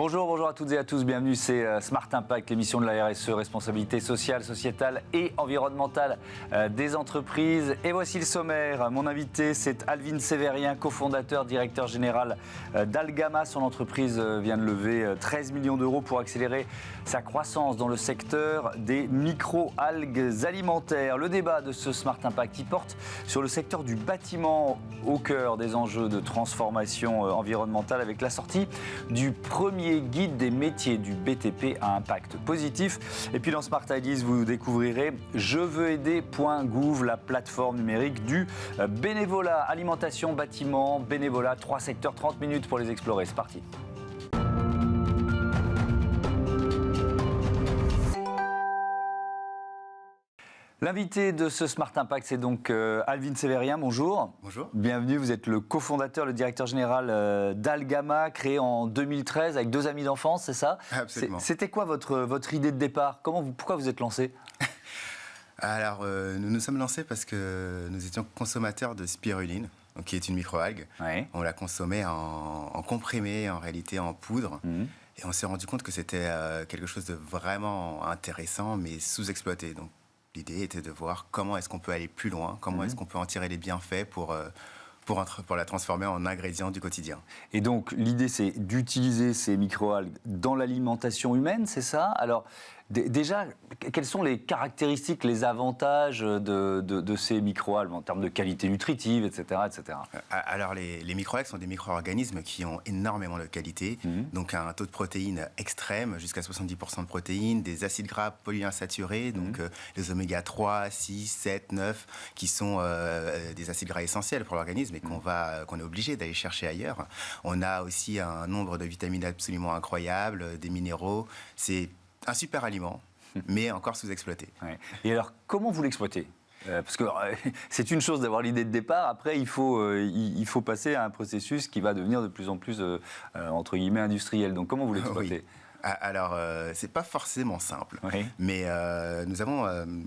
Bonjour à toutes et à tous, bienvenue, c'est Smart Impact, l'émission de la RSE, responsabilité sociale, sociétale et environnementale des entreprises. Et voici le sommaire. Mon invité, c'est Alvin Sévérien, cofondateur, directeur général d'Algama. Son entreprise vient de lever 13 millions d'euros pour accélérer sa croissance dans le secteur des micro-algues alimentaires. Le débat de ce Smart Impact qui porte sur le secteur du bâtiment au cœur des enjeux de transformation environnementale avec la sortie du premier guide des métiers du BTP à impact positif. Et puis dans Smart Ideas, vous découvrirez jeveuxaider.gouv, la plateforme numérique du bénévolat, alimentation, bâtiment, bénévolat, 3 secteurs, 30 minutes pour les explorer. C'est parti. L'invité de ce Smart Impact, c'est donc Alvin Sévérien. Bonjour. Bonjour. Bienvenue, vous êtes le cofondateur, le directeur général d'Algama, créé en 2013 avec 2 amis d'enfance, c'est ça? Absolument. C'était quoi votre idée de départ? Pourquoi vous êtes lancé? Alors, nous nous sommes lancés parce que nous étions consommateurs de spiruline, donc qui est une microalgue. Oui. On la consommait en comprimé, en réalité en poudre. Et on s'est rendu compte que c'était quelque chose de vraiment intéressant, mais sous-exploité. Donc, l'idée était de voir comment est-ce qu'on peut aller plus loin, comment est-ce qu'on peut en tirer les bienfaits pour la transformer en ingrédient du quotidien. Et donc, l'idée, c'est d'utiliser ces microalgues dans l'alimentation humaine, c'est ça? Alors, déjà, quelles sont les caractéristiques, les avantages de ces microalgues en termes de qualité nutritive, etc. etc. Alors, les microalgues sont des micro-organismes qui ont énormément de qualité, donc un taux de protéines extrême, jusqu'à 70% de protéines, des acides gras polyinsaturés, donc les oméga 3, 6, 7, 9, qui sont des acides gras essentiels pour l'organisme et qu'on est obligé d'aller chercher ailleurs. On a aussi un nombre de vitamines absolument incroyable, des minéraux. C'est un super aliment, mais encore sous-exploité. Ouais. Et alors, comment vous l'exploitez? Parce que c'est une chose d'avoir l'idée de départ, après il faut passer à un processus qui va devenir de plus en plus, entre guillemets, industriel. Donc comment vous l'exploitez? Oui. Alors, c'est pas forcément simple, oui. Mais nous avons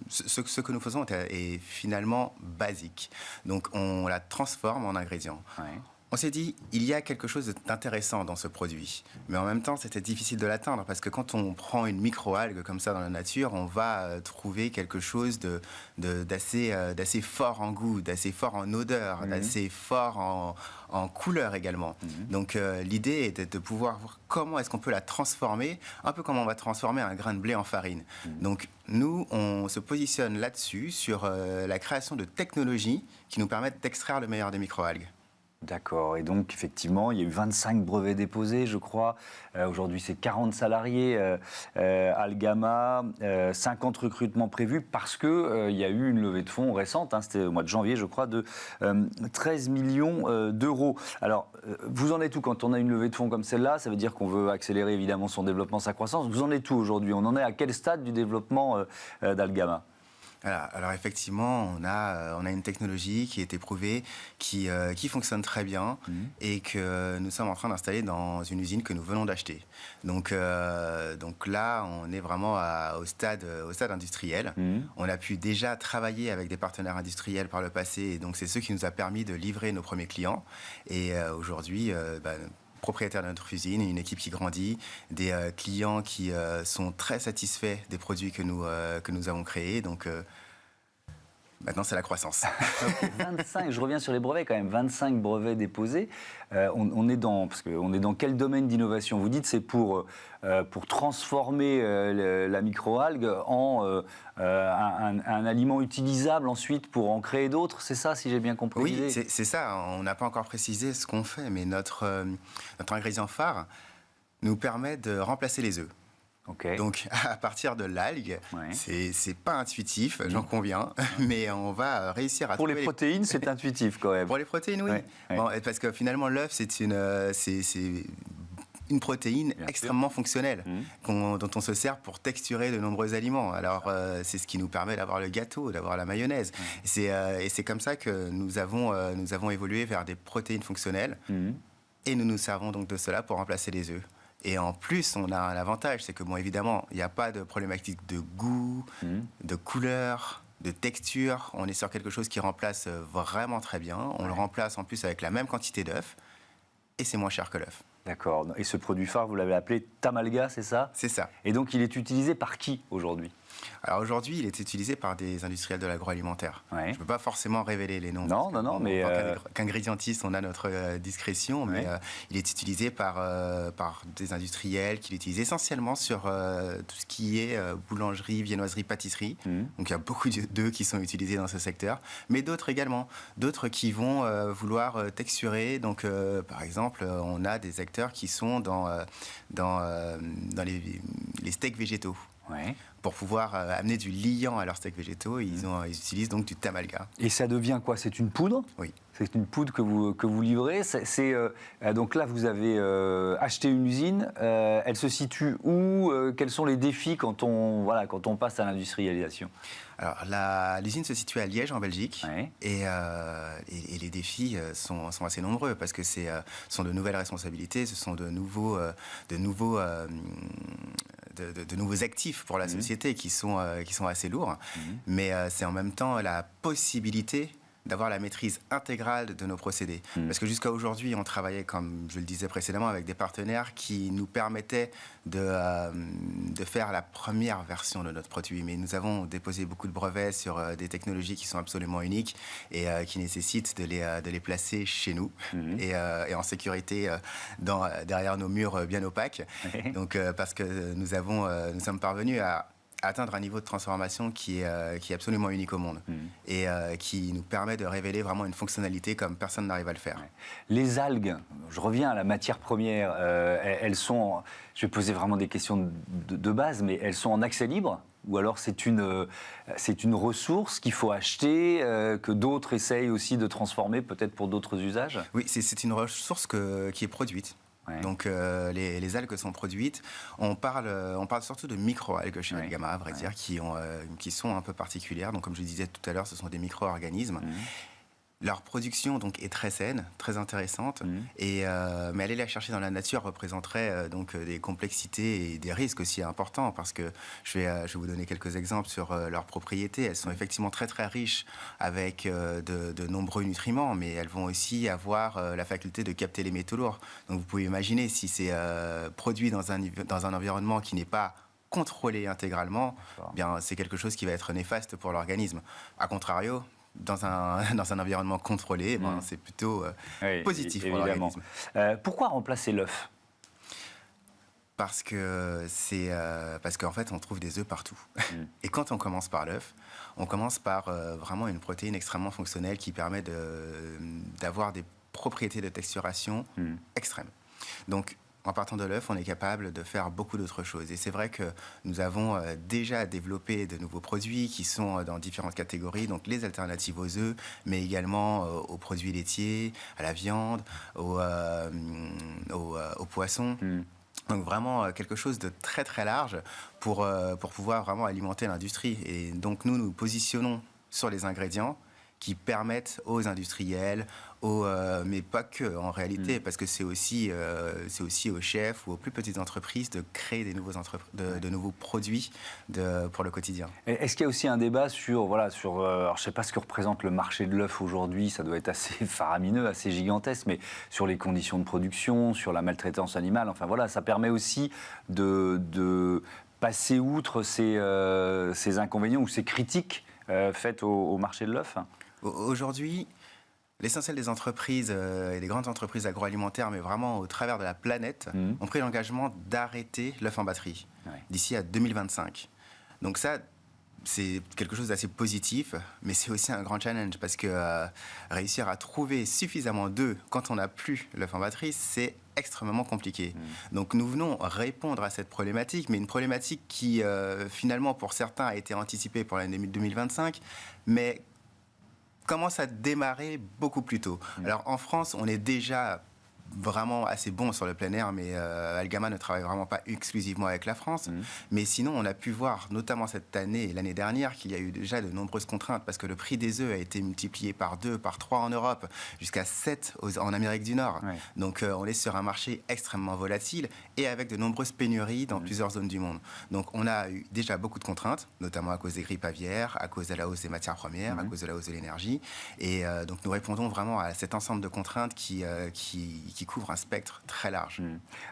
ce que nous faisons est finalement basique. Donc, on la transforme en ingrédient. Oui. On s'est dit, il y a quelque chose d'intéressant dans ce produit. Mais en même temps, c'était difficile de l'atteindre parce que quand on prend une microalgue comme ça dans la nature, on va trouver quelque chose d'assez fort en goût, d'assez fort en odeur, d'assez fort en couleur également. Donc l'idée était de pouvoir voir comment est-ce qu'on peut la transformer, un peu comme on va transformer un grain de blé en farine. Donc nous, on se positionne là-dessus, sur la création de technologies qui nous permettent d'extraire le meilleur des microalgues. D'accord. Et donc, effectivement, il y a eu 25 brevets déposés, je crois. Aujourd'hui, c'est 40 salariés. Algama, 50 recrutements prévus parce qu'il y a eu une levée de fonds récente. C'était au mois de janvier, je crois, de 13 millions d'euros. Alors, vous en êtes où quand on a une levée de fonds comme celle-là? Ça veut dire qu'on veut accélérer, évidemment, son développement, sa croissance. Vous en êtes où aujourd'hui? On en est à quel stade du développement d'Algama? Alors effectivement, on a une technologie qui est éprouvée, qui fonctionne très bien et que nous sommes en train d'installer dans une usine que nous venons d'acheter. Donc là, on est vraiment au stade industriel. On a pu déjà travailler avec des partenaires industriels par le passé et donc c'est ce qui nous a permis de livrer nos premiers clients. Et aujourd'hui, propriétaire de notre usine, une équipe qui grandit, des clients qui sont très satisfaits des produits que nous avons créés. Donc maintenant, c'est la croissance. 25, je reviens sur les brevets quand même, 25 brevets déposés. On est dans quel domaine d'innovation? Vous dites c'est pour transformer la microalgue en un aliment utilisable ensuite pour en créer d'autres, c'est ça si j'ai bien compris? Oui, c'est ça. On n'a pas encore précisé ce qu'on fait, mais notre ingrédient phare nous permet de remplacer les œufs. Okay. Donc, à partir de l'algue, c'est pas intuitif, j'en conviens, mais on va réussir à Pour les protéines, c'est intuitif quand même. Pour les protéines, oui. Bon, parce que finalement, l'œuf, c'est une protéine extrêmement fonctionnelle dont on se sert pour texturer de nombreux aliments. Alors, c'est ce qui nous permet d'avoir le gâteau, d'avoir la mayonnaise. Et c'est comme ça que nous avons évolué vers des protéines fonctionnelles. Et nous nous servons donc de cela pour remplacer les œufs. Et en plus, on a un avantage, c'est que, bon, évidemment, il n'y a pas de problématique de goût, de couleur, de texture. On est sur quelque chose qui remplace vraiment très bien. On le remplace en plus avec la même quantité d'œufs et c'est moins cher que l'œuf. D'accord. Et ce produit phare, vous l'avez appelé Tamalga, c'est ça? C'est ça. Et donc, il est utilisé par qui aujourd'hui? Alors aujourd'hui, il est utilisé par des industriels de l'agroalimentaire. Ouais. Je ne peux pas forcément révéler les noms. Non, mais... En tant qu'ingrédientiste, on a notre discrétion, mais il est utilisé par des industriels qui l'utilisent essentiellement sur tout ce qui est boulangerie, viennoiserie, pâtisserie. Donc il y a beaucoup d'œufs qui sont utilisés dans ce secteur, mais d'autres également. D'autres qui vont vouloir texturer. Donc par exemple, on a des acteurs qui sont dans les steaks végétaux. Ouais. Pour pouvoir amener du liant à leurs steaks végétaux, ils utilisent donc du Tamalga. Et ça devient quoi? C'est une poudre? Oui. C'est une poudre que vous livrez. Donc là, vous avez acheté une usine. Elle se situe où? Quels sont les défis quand on passe à l'industrialisation? Alors, l'usine se situe à Liège, en Belgique. Ouais. Et les défis sont assez nombreux parce que ce sont de nouvelles responsabilités, ce sont de nouveaux actifs pour la société qui sont assez lourds. Mais c'est en même temps la possibilité d'avoir la maîtrise intégrale de nos procédés. Parce que jusqu'à aujourd'hui, on travaillait, comme je le disais précédemment, avec des partenaires qui nous permettaient de faire la première version de notre produit. Mais nous avons déposé beaucoup de brevets sur des technologies qui sont absolument uniques et qui nécessitent de les placer chez nous et en sécurité derrière nos murs bien opaques. Donc, parce que nous sommes parvenus à atteindre un niveau de transformation qui est absolument unique au monde et qui nous permet de révéler vraiment une fonctionnalité comme personne n'arrive à le faire. Ouais. Les algues, je reviens à la matière première, elles sont, je vais poser vraiment des questions de base, mais elles sont en accès libre? Ou alors c'est une ressource qu'il faut acheter, que d'autres essayent aussi de transformer peut-être pour d'autres usages? Oui, c'est une ressource qui est produite. Ouais. Donc les algues sont produites. On parle surtout de micro-algues chez Algama, à vrai dire, qui sont un peu particulières. Donc comme je disais tout à l'heure, ce sont des micro-organismes. Leur production donc est très saine, très intéressante, mais aller la chercher dans la nature représenterait donc des complexités et des risques aussi importants parce que je vais vous donner quelques exemples sur leurs propriétés. Elles sont effectivement très très riches avec de nombreux nutriments, mais elles vont aussi avoir la faculté de capter les métaux lourds. Donc vous pouvez imaginer si c'est produit dans un environnement qui n'est pas contrôlé intégralement, bien c'est quelque chose qui va être néfaste pour l'organisme. A contrario, dans un environnement contrôlé, c'est plutôt positif pour l'organisme. Pourquoi remplacer l'œuf? Parce qu'en fait, on trouve des œufs partout. Et quand on commence par l'œuf, on commence par vraiment une protéine extrêmement fonctionnelle qui permet d'avoir des propriétés de texturation extrêmes. Donc, en partant de l'œuf, on est capable de faire beaucoup d'autres choses. Et c'est vrai que nous avons déjà développé de nouveaux produits qui sont dans différentes catégories, donc les alternatives aux œufs, mais également aux produits laitiers, à la viande, aux poissons. Donc vraiment quelque chose de très très large pour pouvoir vraiment alimenter l'industrie. Et donc nous positionnons sur les ingrédients qui permettent aux industriels, mais pas que en réalité, parce que c'est aussi aux chefs ou aux plus petites entreprises de créer de nouveaux produits pour le quotidien. Est-ce qu'il y a aussi un débat alors je ne sais pas ce que représente le marché de l'œuf aujourd'hui, ça doit être assez faramineux, assez gigantesque, mais sur les conditions de production, sur la maltraitance animale, enfin voilà, ça permet aussi de passer outre ces inconvénients ou ces critiques faites au marché de l'œuf. Aujourd'hui, l'essentiel des entreprises et des grandes entreprises agroalimentaires, mais vraiment au travers de la planète, ont pris l'engagement d'arrêter l'œuf en batterie d'ici à 2025. Donc ça, c'est quelque chose d'assez positif, mais c'est aussi un grand challenge parce que réussir à trouver suffisamment d'œufs quand on n'a plus l'œuf en batterie, c'est extrêmement compliqué. Donc nous venons répondre à cette problématique, mais une problématique qui finalement pour certains a été anticipée pour l'année 2025, mais commence à démarrer beaucoup plus tôt. Alors en France, on est déjà vraiment assez bon sur le plein air, mais Algama ne travaille vraiment pas exclusivement avec la France. Mais sinon, on a pu voir, notamment cette année et l'année dernière, qu'il y a eu déjà de nombreuses contraintes parce que le prix des œufs a été multiplié par 2, par 3 en Europe, jusqu'à 7 en Amérique du Nord. Donc on est sur un marché extrêmement volatile et avec de nombreuses pénuries dans plusieurs zones du monde. Donc on a eu déjà beaucoup de contraintes, notamment à cause des grippes aviaires, à cause de la hausse des matières premières, à cause de la hausse de l'énergie. Et donc nous répondons vraiment à cet ensemble de contraintes qui qui couvre un spectre très large.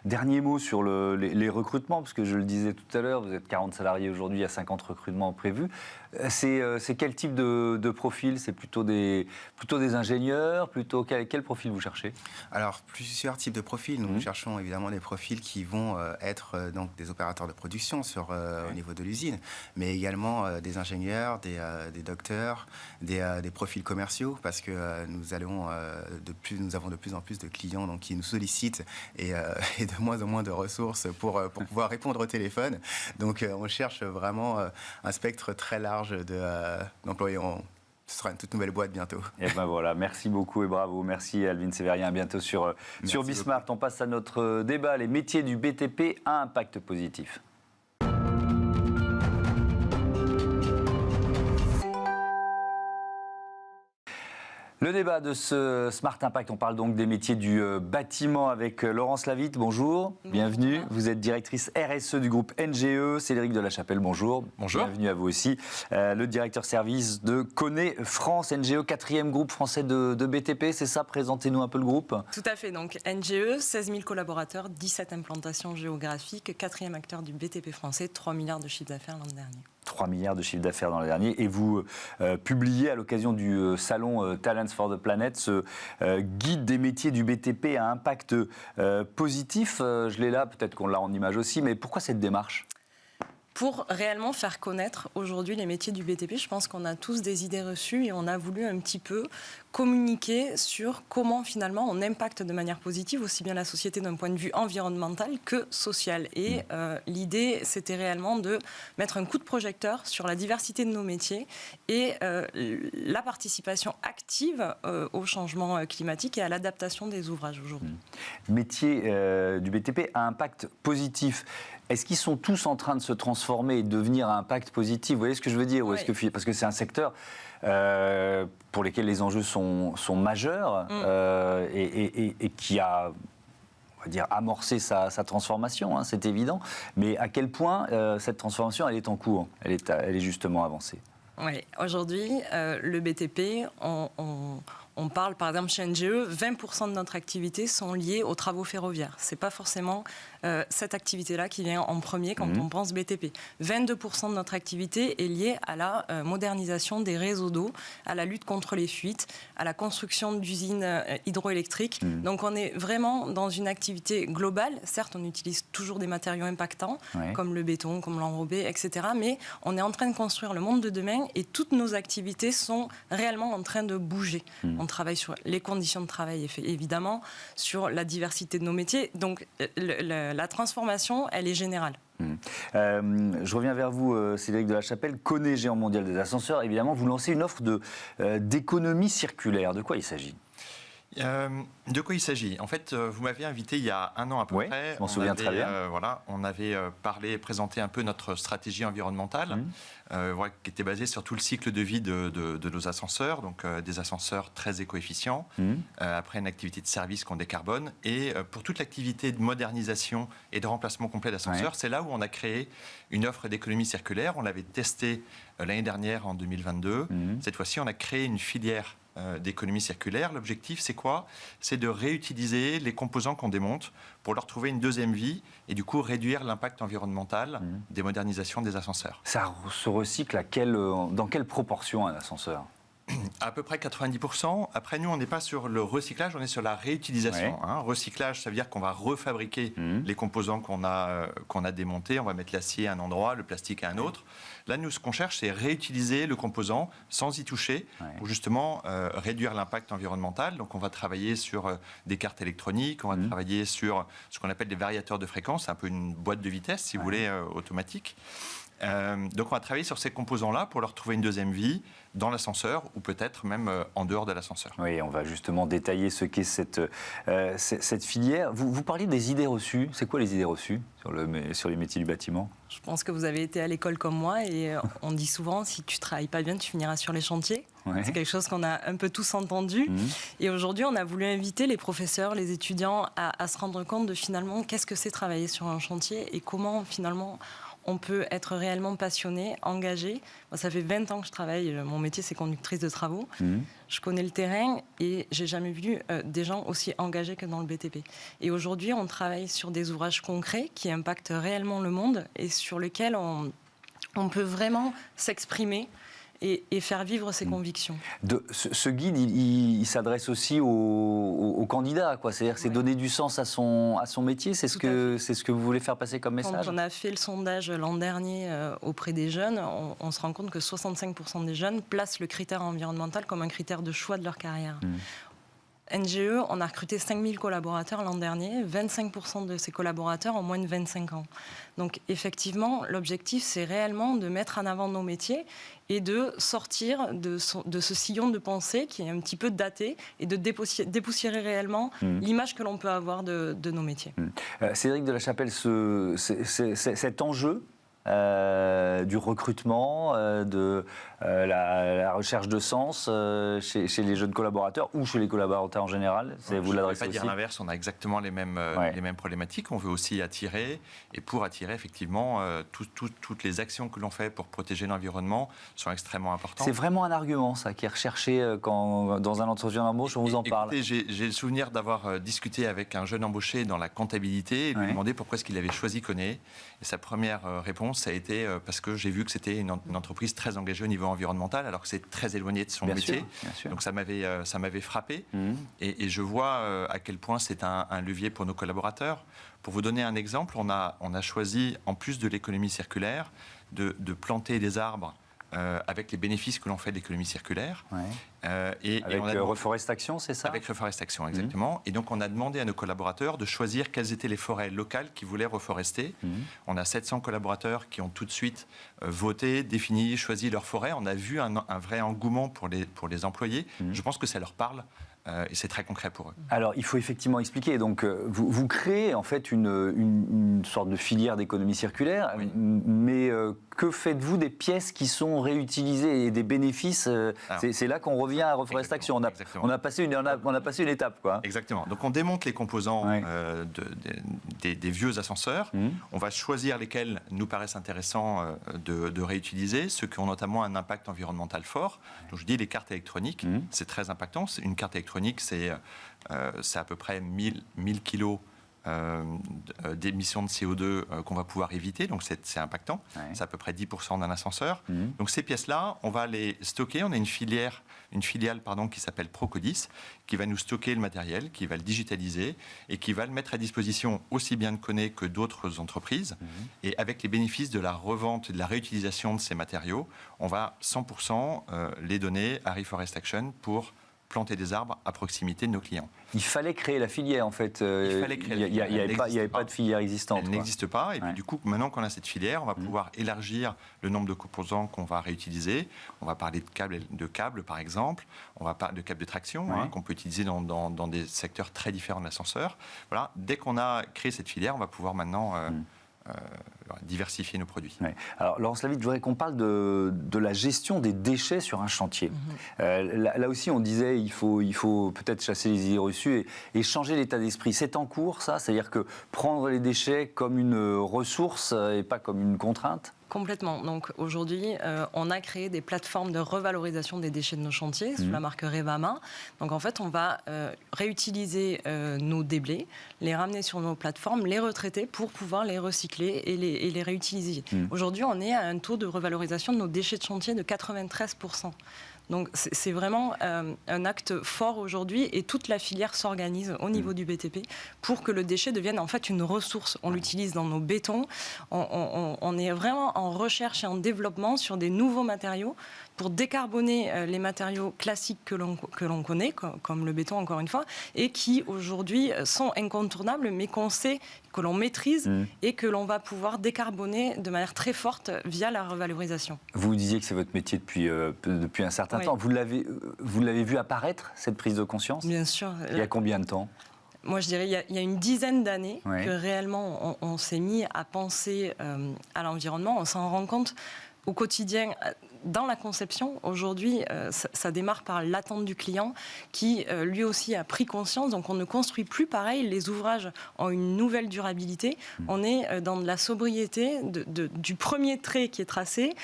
Dernier mot sur les recrutements, parce que je le disais tout à l'heure, vous êtes 40 salariés aujourd'hui, il y a 50 recrutements prévus. C'est quel type de profil? C'est plutôt des ingénieurs, quel profil vous cherchez? Alors, plusieurs types de profils. Nous cherchons évidemment des profils qui vont être donc des opérateurs de production au niveau de l'usine, mais également des ingénieurs, des docteurs, des profils commerciaux, parce que nous avons de plus en plus de clients donc, qui nous sollicitent et de moins en moins de ressources pour pouvoir répondre au téléphone. Donc, on cherche vraiment un spectre très large d'employés. Ce sera une toute nouvelle boîte bientôt. Et ben voilà, merci beaucoup et bravo. Merci Alvin Sévérien, à bientôt sur Bismart. On passe à notre débat, les métiers du BTP à impact positif. Le débat de ce Smart Impact, on parle donc des métiers du bâtiment avec Laurence Lavitte, bonjour, bienvenue. Vous êtes directrice RSE du groupe NGE, Cédric de la Chapelle, bonjour. Bonjour. Bienvenue à vous aussi. Le directeur service de Kone France, NGE, 4e groupe français de BTP, c'est ça? Présentez-nous un peu le groupe. Tout à fait, donc NGE, 16 000 collaborateurs, 17 implantations géographiques, 4e acteur du BTP français, 3 milliards de chiffre d'affaires l'an dernier. 3 milliards de chiffre d'affaires dans le dernier. Et vous publiez à l'occasion du salon Talents for the Planet ce guide des métiers du BTP à impact positif. Je l'ai là, peut-être qu'on l'a en image aussi, mais pourquoi cette démarche ? Pour réellement faire connaître aujourd'hui les métiers du BTP, je pense qu'on a tous des idées reçues et on a voulu un petit peu communiquer sur comment finalement on impacte de manière positive aussi bien la société d'un point de vue environnemental que social. Et l'idée, c'était réellement de mettre un coup de projecteur sur la diversité de nos métiers et la participation active au changement climatique et à l'adaptation des ouvrages aujourd'hui. Métiers du BTP à impact positif. Est-ce qu'ils sont tous en train de se transformer et de devenir à impact positif? Vous voyez ce que je veux dire? Ou est-ce que, parce que c'est un secteur pour lequel les enjeux sont majeurs et qui a, on va dire, amorcé sa transformation, hein, c'est évident. Mais à quel point cette transformation, elle est en cours? Elle est justement avancée? Oui, aujourd'hui, le BTP, on parle par exemple chez NGE, 20% de notre activité sont liées aux travaux ferroviaires. Ce n'est pas forcément cette activité-là qui vient en premier quand on pense BTP. 22% de notre activité est liée à la modernisation des réseaux d'eau, à la lutte contre les fuites, à la construction d'usines hydroélectriques. Donc on est vraiment dans une activité globale. Certes, on utilise toujours des matériaux impactants, comme le béton, comme l'enrobé, etc. Mais on est en train de construire le monde de demain et toutes nos activités sont réellement en train de bouger. On travaille sur les conditions de travail, évidemment, sur la diversité de nos métiers. Donc, la transformation, elle est générale. Je reviens vers vous, Cédric de la Chapelle. Kone, géant mondial des ascenseurs, évidemment, vous lancez une offre d'économie circulaire. De quoi il s'agit ? De quoi il s'agit? En fait, vous m'avez invité il y a un an à peu près. Je m'en souviens très bien. On avait présenté un peu notre stratégie environnementale, qui était basée sur tout le cycle de vie de nos ascenseurs, donc des ascenseurs très éco-efficients, après une activité de service qu'on décarbone. Et pour toute l'activité de modernisation et de remplacement complet d'ascenseurs, c'est là où on a créé une offre d'économie circulaire. On l'avait testée l'année dernière, en 2022. Cette fois-ci, on a créé une filière d'économie circulaire. L'objectif, c'est quoi? C'est de réutiliser les composants qu'on démonte pour leur trouver une deuxième vie et du coup réduire l'impact environnemental des modernisations des ascenseurs. Ça se recycle dans quelle proportion un ascenseur? À peu près 90%. Après, nous, on n'est pas sur le recyclage, on est sur la réutilisation. Recyclage, ça veut dire qu'on va refabriquer les composants qu'on a démontés. On va mettre l'acier à un endroit, le plastique à un autre. Là, nous, ce qu'on cherche, c'est réutiliser le composant sans y toucher pour justement réduire l'impact environnemental. Donc, on va travailler sur des cartes électroniques, on va travailler sur ce qu'on appelle des variateurs de fréquence, un peu une boîte de vitesse, si vous voulez, automatique. Donc on va travailler sur ces composants-là pour leur trouver une deuxième vie dans l'ascenseur ou peut-être même en dehors de l'ascenseur. Oui, on va justement détailler ce qu'est cette filière. Vous parliez des idées reçues. C'est quoi les idées reçues sur les métiers du bâtiment? Je pense que vous avez été à l'école comme moi et on dit souvent, si tu ne travailles pas bien, tu finiras sur les chantiers. C'est quelque chose qu'on a un peu tous entendu. Et aujourd'hui, on a voulu inviter les professeurs, les étudiants à se rendre compte de finalement qu'est-ce que c'est travailler sur un chantier et comment finalement on peut être réellement passionné, engagé. Moi, ça fait 20 ans que je travaille, mon métier c'est conductrice de travaux. Je connais le terrain et j'ai jamais vu des gens aussi engagés que dans le BTP. Et aujourd'hui, on travaille sur des ouvrages concrets qui impactent réellement le monde et sur lesquels on peut vraiment s'exprimer et faire vivre ses convictions. Ce guide, il s'adresse aussi aux candidats, quoi. C'est-à-dire que c'est donner du sens à son métier. C'est ce que vous voulez faire passer comme message. Quand on a fait le sondage l'an dernier auprès des jeunes, on se rend compte que 65% des jeunes placent le critère environnemental comme un critère de choix de leur carrière. NGE, on a recruté 5000 collaborateurs l'an dernier. 25% de ces collaborateurs ont moins de 25 ans. Donc effectivement, l'objectif, c'est réellement de mettre en avant nos métiers et de sortir de ce sillon de pensée qui est un petit peu daté et de dépoussiérer réellement l'image que l'on peut avoir de nos métiers. Cédric de la Chapelle, cet enjeu du recrutement, de la recherche de sens chez les jeunes collaborateurs ou chez les collaborateurs en général. Vous l'adressez aussi. Je ne vais pas dire l'inverse, on a exactement les mêmes problématiques. On veut aussi attirer, et pour attirer, effectivement, toutes les actions que l'on fait pour protéger l'environnement sont extrêmement importantes. C'est vraiment un argument, ça, qui est recherché quand, dans un entretien d'embauche, on vous en parle. J'ai le souvenir d'avoir discuté avec un jeune embauché dans la comptabilité et lui demander pourquoi est-ce qu'il avait choisi Koné. Et sa première réponse, ça a été parce que j'ai vu que c'était une entreprise très engagée au niveau environnemental, alors que c'est très éloigné de son métier. Bien sûr. Donc ça m'avait frappé. Et je vois à quel point c'est un levier pour nos collaborateurs. Pour vous donner un exemple, on a choisi, en plus de l'économie circulaire, de planter des arbres avec les bénéfices que l'on fait de l'économie circulaire. Avec Reforestation, c'est ça ? Avec Reforestation, exactement. Et donc, on a demandé à nos collaborateurs de choisir quelles étaient les forêts locales qu'ils voulaient reforester. On a 700 collaborateurs qui ont tout de suite voté, défini, choisi leur forêt. On a vu un vrai engouement pour les employés. Je pense que ça leur parle. Et c'est très concret pour eux. Alors, il faut effectivement expliquer. Donc, vous créez en fait une sorte de filière d'économie circulaire, mais que faites-vous des pièces qui sont réutilisées et des bénéfices C'est là qu'on revient à Reforestation. On a passé une étape, quoi. Exactement. Donc, on démonte les composants des vieux ascenseurs. On va choisir lesquels nous paraissent intéressants de réutiliser, ceux qui ont notamment un impact environnemental fort. Donc, je dis les cartes électroniques, c'est très impactant. Une carte électronique, c'est à peu près 1000 kilos d'émissions de CO2 qu'on va pouvoir éviter, donc c'est impactant. C'est à peu près 10% d'un ascenseur. Donc ces pièces-là, on va les stocker. On a une filiale qui s'appelle Procodis, qui va nous stocker le matériel, qui va le digitaliser et qui va le mettre à disposition aussi bien de Koné que d'autres entreprises. Et avec les bénéfices de la revente et de la réutilisation de ces matériaux, on va 100% les donner à Reforestation pour planter des arbres à proximité de nos clients. Il fallait créer la filière, en fait. Il n'y avait pas de filière existante. Elle n'existe pas. Et puis, du coup, maintenant qu'on a cette filière, on va pouvoir élargir le nombre de composants qu'on va réutiliser. On va parler de câbles, par exemple. On va parler de câbles de traction, qu'on peut utiliser dans des secteurs très différents de l'ascenseur. Voilà. Dès qu'on a créé cette filière, on va pouvoir maintenant diversifier nos produits. Alors, Laurence Lavitte, je voudrais qu'on parle de la gestion des déchets sur un chantier. Là aussi, on disait il faut peut-être chasser les idées reçues et changer l'état d'esprit. C'est en cours, ça ? C'est-à-dire que prendre les déchets comme une ressource et pas comme une contrainte ? Complètement. Donc aujourd'hui, on a créé des plateformes de revalorisation des déchets de nos chantiers sous la marque Revama. Donc en fait, on va réutiliser nos déblais, les ramener sur nos plateformes, les retraiter pour pouvoir les recycler et les réutiliser. Aujourd'hui, on est à un taux de revalorisation de nos déchets de chantier de 93%. Donc c'est vraiment un acte fort aujourd'hui et toute la filière s'organise au niveau du BTP pour que le déchet devienne en fait une ressource. On l'utilise dans nos bétons, on est vraiment en recherche et en développement sur des nouveaux matériaux pour décarboner les matériaux classiques que l'on connaît, comme le béton encore une fois, et qui aujourd'hui sont incontournables mais qu'on sait, que l'on maîtrise et que l'on va pouvoir décarboner de manière très forte via la revalorisation. Vous disiez que c'est votre métier depuis un certain temps. Vous l'avez vu apparaître, cette prise de conscience ? Bien sûr. Il y a combien de temps ? Moi, je dirais il y a une dizaine d'années que réellement on s'est mis à penser à l'environnement. On s'en rend compte au quotidien. dans la conception, aujourd'hui, ça démarre par l'attente du client qui, lui aussi, a pris conscience. Donc, on ne construit plus pareil. Les ouvrages ont une nouvelle durabilité. On est dans de la sobriété, du premier trait qui est tracé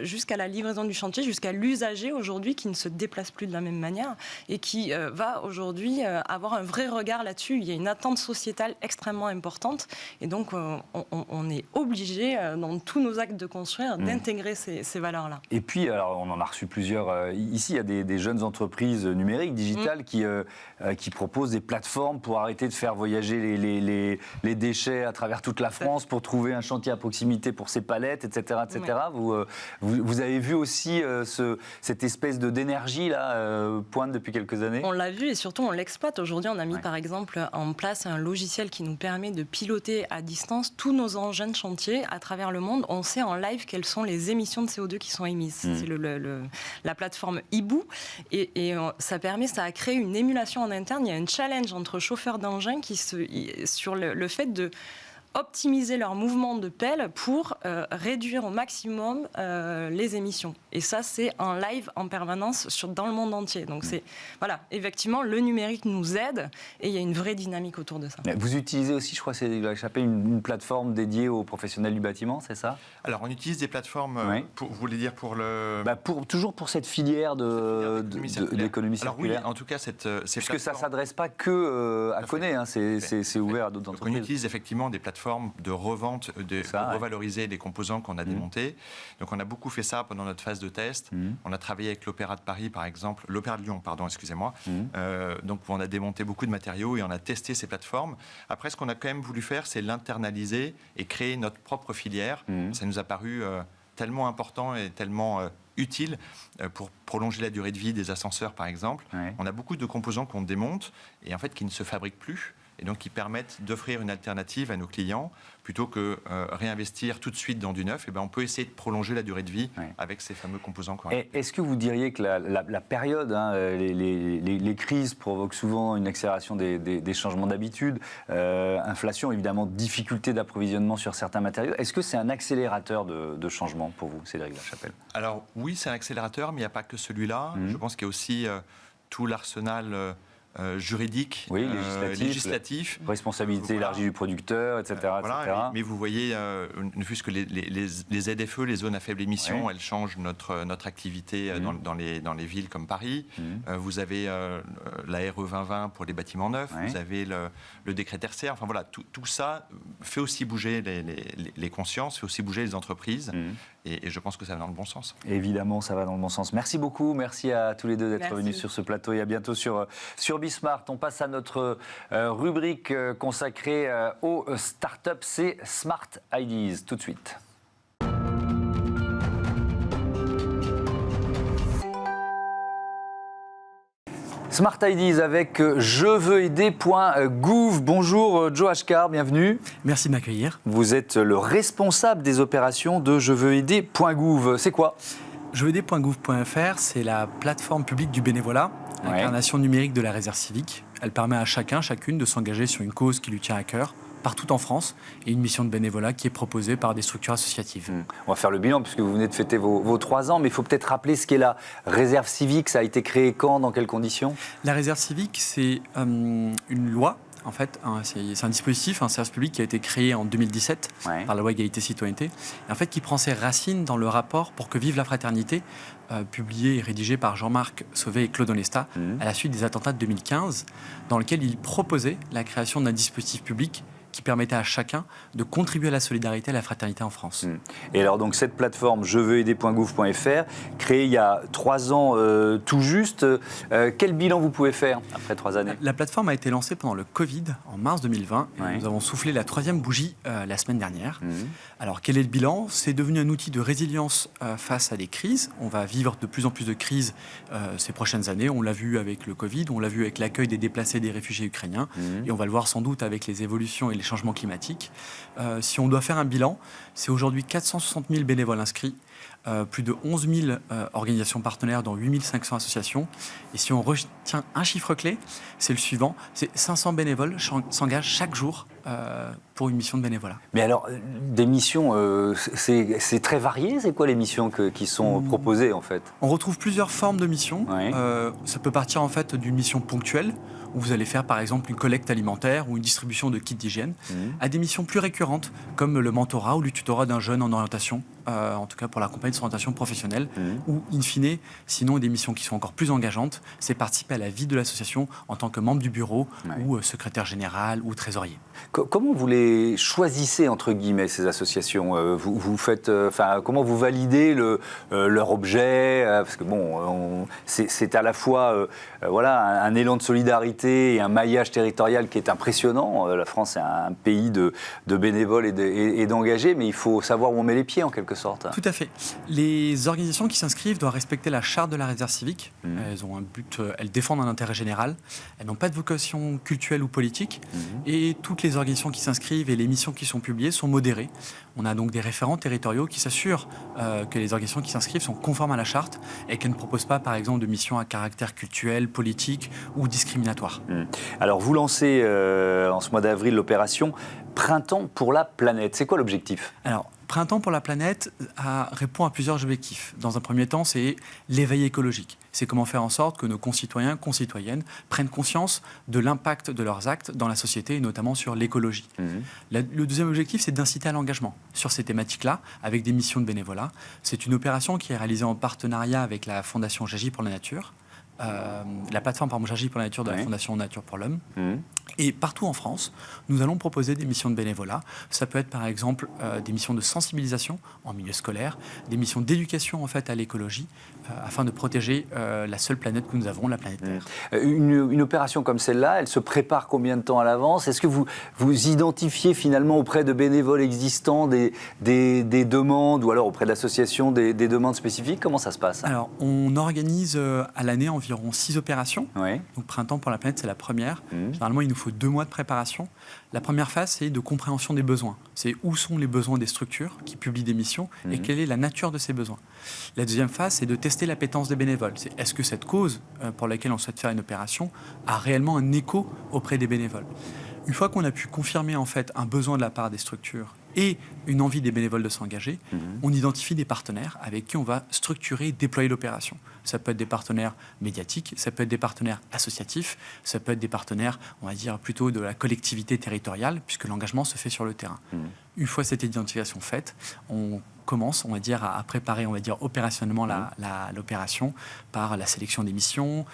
jusqu'à la livraison du chantier, jusqu'à l'usager aujourd'hui qui ne se déplace plus de la même manière et qui va aujourd'hui avoir un vrai regard là-dessus. Il y a une attente sociétale extrêmement importante et donc on est obligé dans tous nos actes de construire d'intégrer ces valeurs-là. Et puis, alors, on en a reçu plusieurs ici, il y a des jeunes entreprises numériques, digitales qui proposent des plateformes pour arrêter de faire voyager les déchets à travers toute la France pour trouver un chantier à proximité pour ses palettes, etc. etc. Ouais. Vous avez vu aussi cette espèce d'énergie là pointe depuis quelques années? On l'a vu et surtout on l'exploite. Aujourd'hui, on a mis par exemple en place un logiciel qui nous permet de piloter à distance tous nos engins de chantier à travers le monde. On sait en live quelles sont les émissions de CO2 qui sont émises. C'est la plateforme Hibou et ça a créé une émulation en interne. Il y a un challenge entre chauffeurs d'engins sur le fait de optimiser leur mouvement de pelle pour réduire au maximum les émissions. Et ça, c'est en live, en permanence, dans le monde entier. Donc, effectivement, le numérique nous aide et il y a une vraie dynamique autour de ça. Vous utilisez aussi, je crois, c'est une plateforme dédiée aux professionnels du bâtiment, c'est ça? Alors, on utilise des plateformes, vous voulez dire pour le... toujours pour cette filière d'économie circulaire. Alors oui, en tout cas, puisque ça ne s'adresse pas que à Coné, c'est ouvert à d'autres entreprises. On utilise effectivement des plateformes de revente, pour revaloriser les composants qu'on a démontés. Donc on a beaucoup fait ça pendant notre phase de test. On a travaillé avec l'Opéra de Paris, par exemple, l'Opéra de Lyon, pardon, excusez-moi. Donc on a démonté beaucoup de matériaux et on a testé ces plateformes. Après, ce qu'on a quand même voulu faire, c'est l'internaliser et créer notre propre filière. Ça nous a paru tellement important et tellement utile pour prolonger la durée de vie des ascenseurs, par exemple. On a beaucoup de composants qu'on démonte et en fait qui ne se fabriquent plus. Et donc qui permettent d'offrir une alternative à nos clients plutôt que réinvestir tout de suite dans du neuf. Et on peut essayer de prolonger la durée de vie avec ces fameux composants. Est-ce que vous diriez que la période, les crises provoquent souvent une accélération des changements d'habitude, inflation, évidemment, difficulté d'approvisionnement sur certains matériaux. Est-ce que c'est un accélérateur de changement pour vous, Cédric Lachapelle? Alors oui, c'est un accélérateur, mais il n'y a pas que celui-là. Je pense qu'il y a aussi tout l'arsenal juridique, législatif, responsabilité élargie du producteur, etc. etc. Mais vous voyez, ne fût-ce que les ZFE, les zones à faible émission, elles changent notre activité dans les villes comme Paris. Vous avez la RE 2020 pour les bâtiments neufs, vous avez le décret tertiaire. Enfin voilà, tout ça fait aussi bouger les consciences, fait aussi bouger les entreprises. Et je pense que ça va dans le bon sens. Évidemment, ça va dans le bon sens. Merci beaucoup. Merci à tous les deux d'être venus sur ce plateau et à bientôt sur Bismart. On passe à notre rubrique consacrée aux startups. C'est Smart Ideas. Tout de suite. Smart Ideas avec jeveuxaider.gouv. Bonjour Joe Ashkar, bienvenue. Merci de m'accueillir. Vous êtes le responsable des opérations de jeveuxaider.gouv. C'est quoi? jeveuxaider.gouv.fr, c'est la plateforme publique du bénévolat, l'incarnation numérique de la réserve civique. Elle permet à chacune de s'engager sur une cause qui lui tient à cœur, partout en France, et une mission de bénévolat qui est proposée par des structures associatives. On va faire le bilan puisque vous venez de fêter vos 3 ans, mais il faut peut-être rappeler ce qu'est la réserve civique. Ça a été créé quand, dans quelles conditions? La réserve civique, c'est une loi. En fait, c'est un dispositif, un service public qui a été créé en 2017 par la loi Égalité-Citoyenneté, et en fait qui prend ses racines dans le rapport Pour que vive la fraternité, publié et rédigé par Jean-Marc Sauvé et Claude Onesta à la suite des attentats de 2015, dans lequel il proposait la création d'un dispositif public qui permettait à chacun de contribuer à la solidarité et à la fraternité en France. Et alors donc cette plateforme jeveuxaider.gouv.fr, créée il y a 3 ans tout juste, quel bilan vous pouvez faire après 3 années? La plateforme a été lancée pendant le Covid en mars 2020 et nous avons soufflé la 3e bougie la semaine dernière. Alors quel est le bilan? C'est devenu un outil de résilience face à des crises. On va vivre de plus en plus de crises ces prochaines années. On l'a vu avec le Covid, on l'a vu avec l'accueil des déplacés, des réfugiés ukrainiens et on va le voir sans doute avec les évolutions et les changements climatiques. Si on doit faire un bilan, c'est aujourd'hui 460 000 bénévoles inscrits, plus de 11 000 organisations partenaires, dont 8 500 associations. Et si on retient un chiffre clé, c'est le suivant, c'est 500 bénévoles s'engagent chaque jour pour une mission de bénévolat. Mais alors, des missions, c'est très varié. C'est quoi les missions qui sont proposées en fait? On retrouve plusieurs formes de missions. Oui. Ça peut partir en fait d'une mission ponctuelle, où vous allez faire par exemple une collecte alimentaire ou une distribution de kits d'hygiène, à des missions plus récurrentes, comme le mentorat ou le tutorat d'un jeune en orientation, en tout cas pour l'accompagner de son orientation professionnelle, ou in fine, sinon des missions qui sont encore plus engageantes, c'est participer à la vie de l'association en tant que membre du bureau ou secrétaire général ou trésorier. Comment vous les choisissez, entre guillemets, ces associations? Vous faites, comment vous validez leur objet? Parce que bon, c'est à la fois voilà, un élan de solidarité et un maillage territorial qui est impressionnant. La France est un pays de bénévoles et d'engagés, mais il faut savoir où on met les pieds en quelque sorte. Tout à fait. Les organisations qui s'inscrivent doivent respecter la charte de la réserve civique. Elles ont un but, elles défendent un intérêt général. Elles n'ont pas de vocation cultuelle ou politique. Et toutes les organisations qui s'inscrivent et les missions qui sont publiées sont modérées. On a donc des référents territoriaux qui s'assurent que les organisations qui s'inscrivent sont conformes à la charte et qu'elles ne proposent pas, par exemple, de missions à caractère cultuel, politique ou discriminatoire. Alors, vous lancez en ce mois d'avril l'opération Printemps pour la planète. C'est quoi l'objectif? Alors, Printemps pour la planète répond à plusieurs objectifs. Dans un premier temps, c'est l'éveil écologique. C'est comment faire en sorte que nos concitoyens, concitoyennes prennent conscience de l'impact de leurs actes dans la société et notamment sur l'écologie. Le deuxième objectif, c'est d'inciter à l'engagement sur ces thématiques-là avec des missions de bénévolat. C'est une opération qui est réalisée en partenariat avec la Fondation J'agis pour la nature. La plateforme J'agis pour la nature de la Fondation Nature pour l'Homme. Et partout en France, nous allons proposer des missions de bénévolat. Ça peut être par exemple des missions de sensibilisation en milieu scolaire, des missions d'éducation en fait à l'écologie, afin de protéger la seule planète que nous avons, la planète Terre. Une opération comme celle-là, elle se prépare combien de temps à l'avance? Est-ce que vous identifiez finalement auprès de bénévoles existants des demandes, ou alors auprès de l'association des demandes spécifiques? Comment ça se passe? Alors, on organise à l'année environ 6 opérations. Oui. Donc, Printemps pour la planète, c'est la première. Généralement, il nous faut 2 mois de préparation. La première phase, c'est de compréhension des besoins. C'est où sont les besoins des structures qui publient des missions et quelle est la nature de ces besoins. La deuxième phase, c'est de tester l'appétence des bénévoles. C'est est-ce que cette cause pour laquelle on souhaite faire une opération a réellement un écho auprès des bénévoles. Une fois qu'on a pu confirmer en fait un besoin de la part des structures et une envie des bénévoles de s'engager, on identifie des partenaires avec qui on va structurer et déployer l'opération. Ça peut être des partenaires médiatiques, ça peut être des partenaires associatifs, ça peut être des partenaires, on va dire, plutôt de la collectivité territoriale, puisque l'engagement se fait sur le terrain. Une fois cette identification faite, on commence, on va dire, à préparer, on va dire, opérationnellement l'opération par la sélection des missions,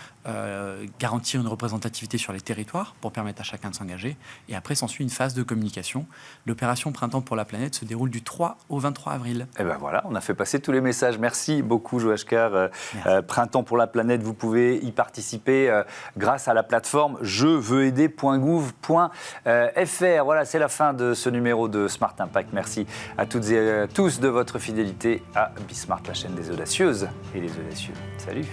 garantir une représentativité sur les territoires pour permettre à chacun de s'engager. Et après, s'ensuit une phase de communication. L'opération Printemps pour la planète se déroule du 3 au 23 avril. Et ben voilà, on a fait passer tous les messages. Merci beaucoup, Joachkar. Printemps pour la planète, vous pouvez y participer grâce à la plateforme jeveuxaider.gouv.fr. Voilà, c'est la fin de ce numéro de Smart Impact. Merci à toutes et à tous de votre fidélité à Bismart, la chaîne des audacieuses et des audacieux. Salut.